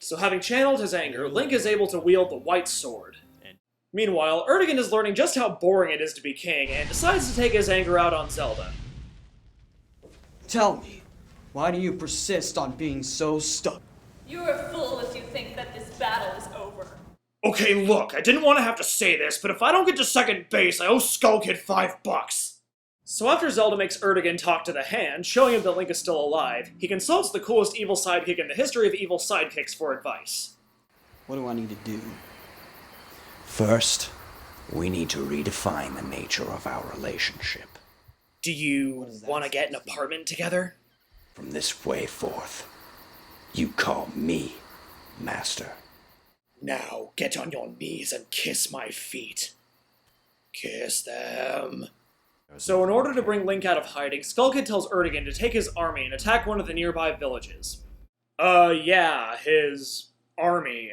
So having channeled his anger, Link is able to wield the white sword. Meanwhile, Erdogan is learning just how boring it is to be king, and decides to take his anger out on Zelda. Tell me, why do you persist on being so stuck? You're a fool if you think that this battle is over. Okay, look, I didn't want to have to say this, but if I don't get to second base, I owe Skull Kid $5. So after Zelda makes Erdogan talk to the hand, showing him that Link is still alive, he consults the coolest evil sidekick in the history of evil sidekicks for advice. What do I need to do? First, we need to redefine the nature of our relationship. Do you want to get an apartment together? From this way forth, you call me Master. Now get on your knees and kiss my feet. Kiss them. So in order to bring Link out of hiding, Skull Kid tells Erdogan to take his army and attack one of the nearby villages. Yeah, his army.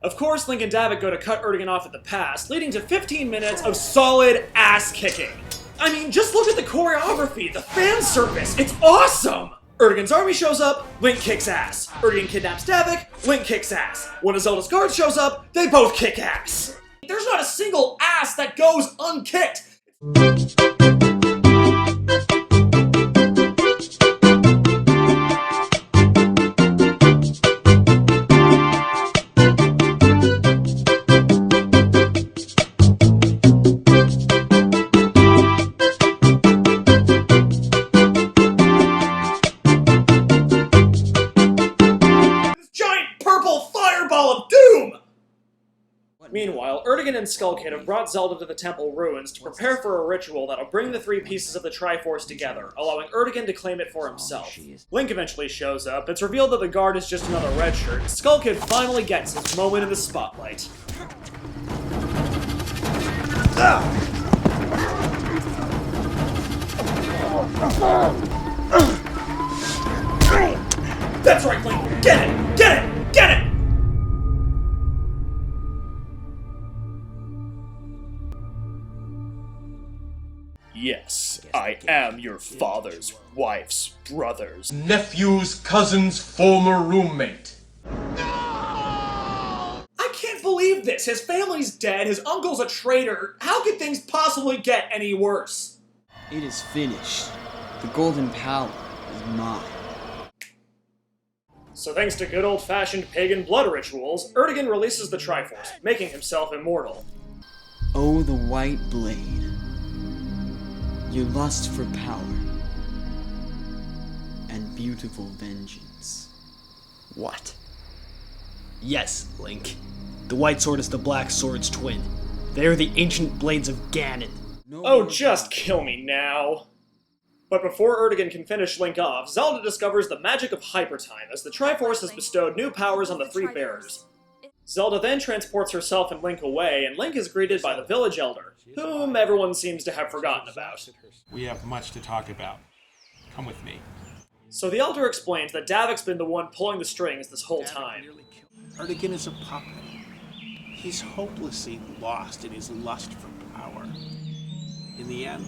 Of course, Link and Davik go to cut Erdogan off at the pass, leading to 15 minutes of solid ass-kicking. I mean, just look at the choreography, the fan service, it's awesome! Erdogan's army shows up, Link kicks ass. Erdogan kidnaps Davik, Link kicks ass. One of Zelda's guards shows up, they both kick ass. There's not a single ass that goes unkicked. Meanwhile, Erdogan and Skull Kid have brought Zelda to the temple ruins to prepare for a ritual that'll bring the three pieces of the Triforce together, allowing Erdogan to claim it for himself. Link eventually shows up, it's revealed that the guard is just another red shirt, and Skull Kid finally gets his moment in the spotlight. That's right, Link! Get it! Get it! Get it! Yes, I am your father's wife's brother's nephew's cousin's former roommate. I can't believe this! His family's dead, his uncle's a traitor. How could things possibly get any worse? It is finished. The golden power is mine. So thanks to good old-fashioned pagan blood rituals, Erdogan releases the Triforce, making himself immortal. Oh, the white blade. Your lust for power and beautiful vengeance. What? Yes, Link. The white sword is the black sword's twin. They are the ancient blades of Ganon. Oh, just kill me now. But before Erdogan can finish Link off, Zelda discovers the magic of Hypertime as the Triforce has bestowed new powers on the three bearers. Zelda then transports herself and Link away, and Link is greeted by the village elder, whom everyone seems to have forgotten about. We have much to talk about. Come with me. So the elder explains that Davik's been the one pulling the strings this whole time. Erdogan is a puppet. He's hopelessly lost in his lust for power. In the end,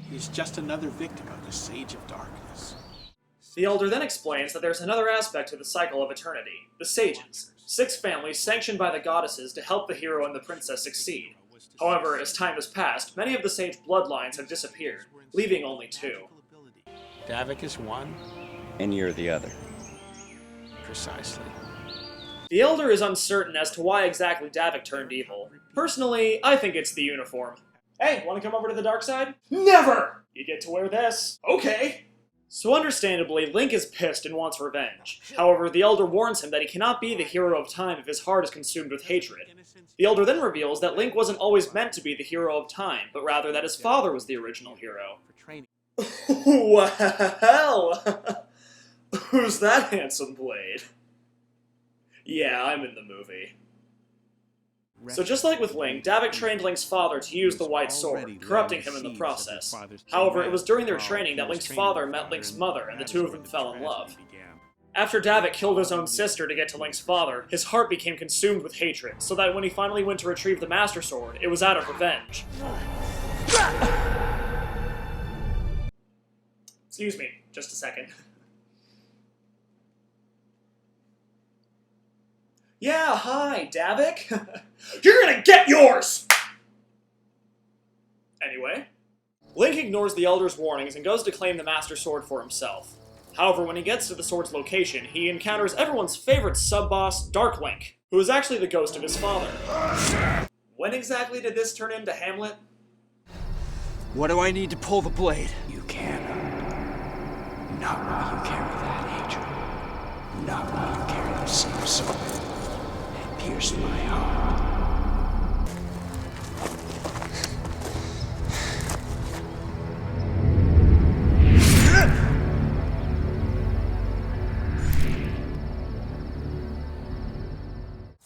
he's just another victim of the Sage of Darkness. The elder then explains that there's another aspect to the cycle of eternity, the sages. 6 families sanctioned by the goddesses to help the hero and the princess succeed. However, as time has passed, many of the sage bloodlines have disappeared, leaving only 2. Davik is one, And you're the other. precisely. The elder is uncertain as to why exactly Davik turned evil. Personally, I think it's the uniform. Hey, wanna come over to the dark side? Never! You get to wear this. Okay. So understandably, Link is pissed and wants revenge. However, the Elder warns him that he cannot be the hero of time if his heart is consumed with hatred. The Elder then reveals that Link wasn't always meant to be the hero of time, but rather that his father was the original hero. Well, who's that handsome blade? Yeah, I'm in the movie. So just like with Link, Davik trained Link's father to use the white sword, corrupting him in the process. However, it was during their training that Link's father met Link's mother, and the two of them fell in love. After Davik killed his own sister to get to Link's father, his heart became consumed with hatred, so that when he finally went to retrieve the Master Sword, it was out of revenge. Excuse me, just a second. Yeah, hi, Davik. You're gonna get yours! Anyway, Link ignores the Elder's warnings and goes to claim the Master Sword for himself. However, when he gets to the sword's location, he encounters everyone's favorite sub-boss, Dark Link, who is actually the ghost of his father. When exactly did this turn into Hamlet? What do I need to pull the blade? You cannot. Not while you carry that angel. Not while you carry the same sword. It pierced my heart.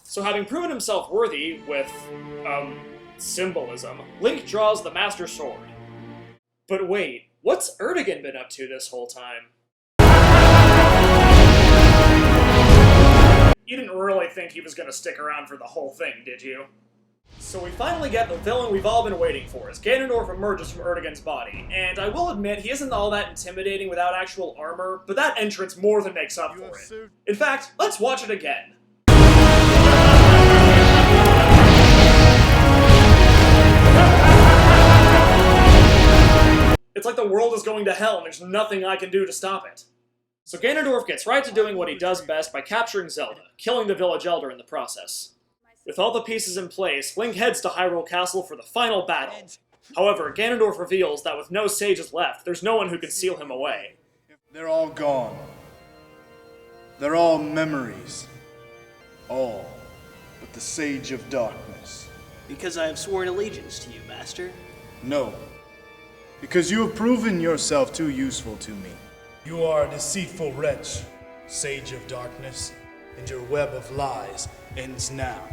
So having proven himself worthy with, symbolism, Link draws the Master Sword. But wait, what's Erdogan been up to this whole time? You didn't really think he was gonna stick around for the whole thing, did you? So we finally get the villain we've all been waiting for as Ganondorf emerges from Erdogan's body, and I will admit he isn't all that intimidating without actual armor, but that entrance more than makes up for it. In fact, let's watch it again. It's like the world is going to hell and there's nothing I can do to stop it. So Ganondorf gets right to doing what he does best by capturing Zelda, killing the village elder in the process. With all the pieces in place, Link heads to Hyrule Castle for the final battle. However, Ganondorf reveals that with no sages left, there's no one who can seal him away. They're all gone. They're all memories. All but the Sage of Darkness. Because I have sworn allegiance to you, Master. No. Because you have proven yourself too useful to me. You are a deceitful wretch, Sage of Darkness, and your web of lies ends now.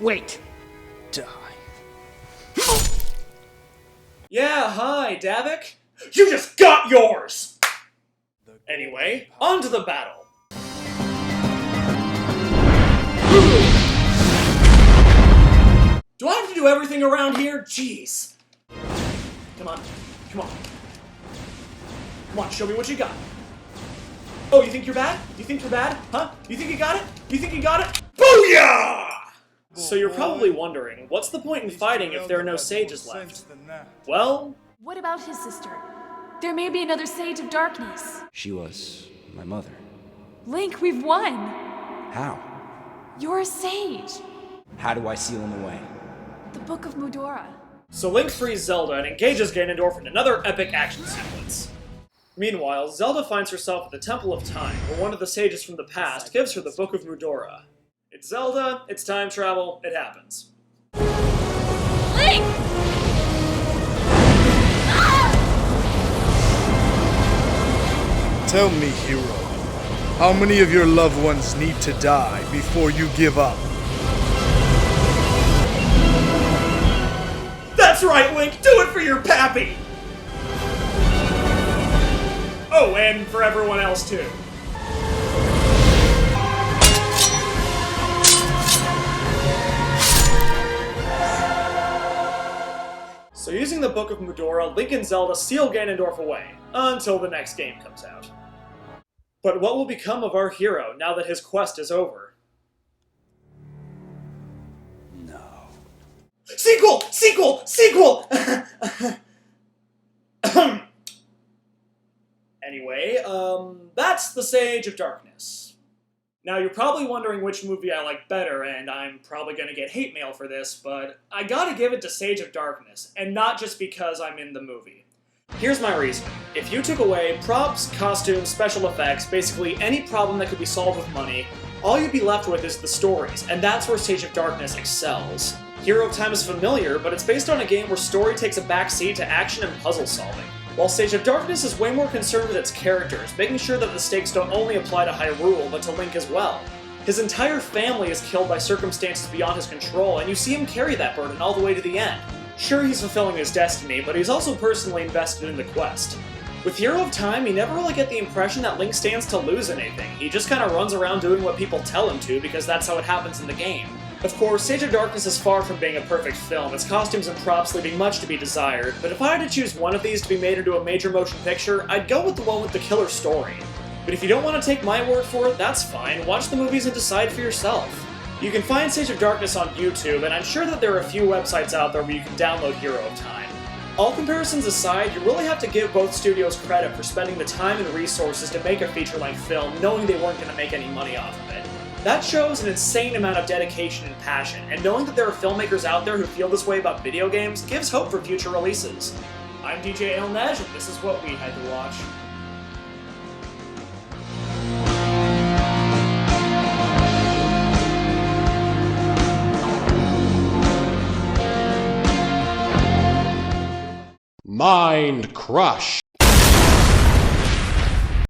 Wait. Die. Yeah, hi, Davik. You just got yours! Anyway, on to the battle. Do I have to do everything around here? Jeez. Come on. Come on. Come on, show me what you got. Oh, you think you're bad? You think you're bad? Huh? You think you got it? You think you got it? Booyah! So you're probably wondering, what's the point in fighting if there are no sages left? Well... What about his sister? There may be another Sage of Darkness. She was my mother. Link, we've won! How? You're a sage! How do I seal him away? The Book of Mudora. So Link frees Zelda and engages Ganondorf in another epic action sequence. Meanwhile, Zelda finds herself at the Temple of Time, where one of the sages from the past gives her the Book of Mudora. It's Zelda, it's time travel, it happens. Link! Tell me, hero, how many of your loved ones need to die before you give up? That's right, Link! Do it for your pappy! Oh, and for everyone else, too. So using the Book of Mudora, Link and Zelda seal Ganondorf away, until the next game comes out. But what will become of our hero now that his quest is over? No. Sequel! Sequel! Sequel! Anyway, that's the Sage of Darkness. Now, you're probably wondering which movie I like better, and I'm probably gonna get hate mail for this, but I gotta give it to Sage of Darkness, and not just because I'm in the movie. Here's my reason. If you took away props, costumes, special effects, basically any problem that could be solved with money, all you'd be left with is the stories, and that's where Sage of Darkness excels. Hero of Time is familiar, but it's based on a game where story takes a backseat to action and puzzle solving. While Sage of Darkness is way more concerned with its characters, making sure that the stakes don't only apply to Hyrule, but to Link as well. His entire family is killed by circumstances beyond his control, and you see him carry that burden all the way to the end. Sure, he's fulfilling his destiny, but he's also personally invested in the quest. With Hero of Time, you never really get the impression that Link stands to lose anything. He just kinda runs around doing what people tell him to, because that's how it happens in the game. Of course, Sage of Darkness is far from being a perfect film, its costumes and props leaving much to be desired, but if I had to choose one of these to be made into a major motion picture, I'd go with the one with the killer story. But if you don't want to take my word for it, that's fine, watch the movies and decide for yourself. You can find Sage of Darkness on YouTube, and I'm sure that there are a few websites out there where you can download Hero of Time. All comparisons aside, you really have to give both studios credit for spending the time and resources to make a feature-length film, knowing they weren't going to make any money off of it. That shows an insane amount of dedication and passion, and knowing that there are filmmakers out there who feel this way about video games gives hope for future releases. I'm DJ Neige, and this is what we had to watch. Mind Crush.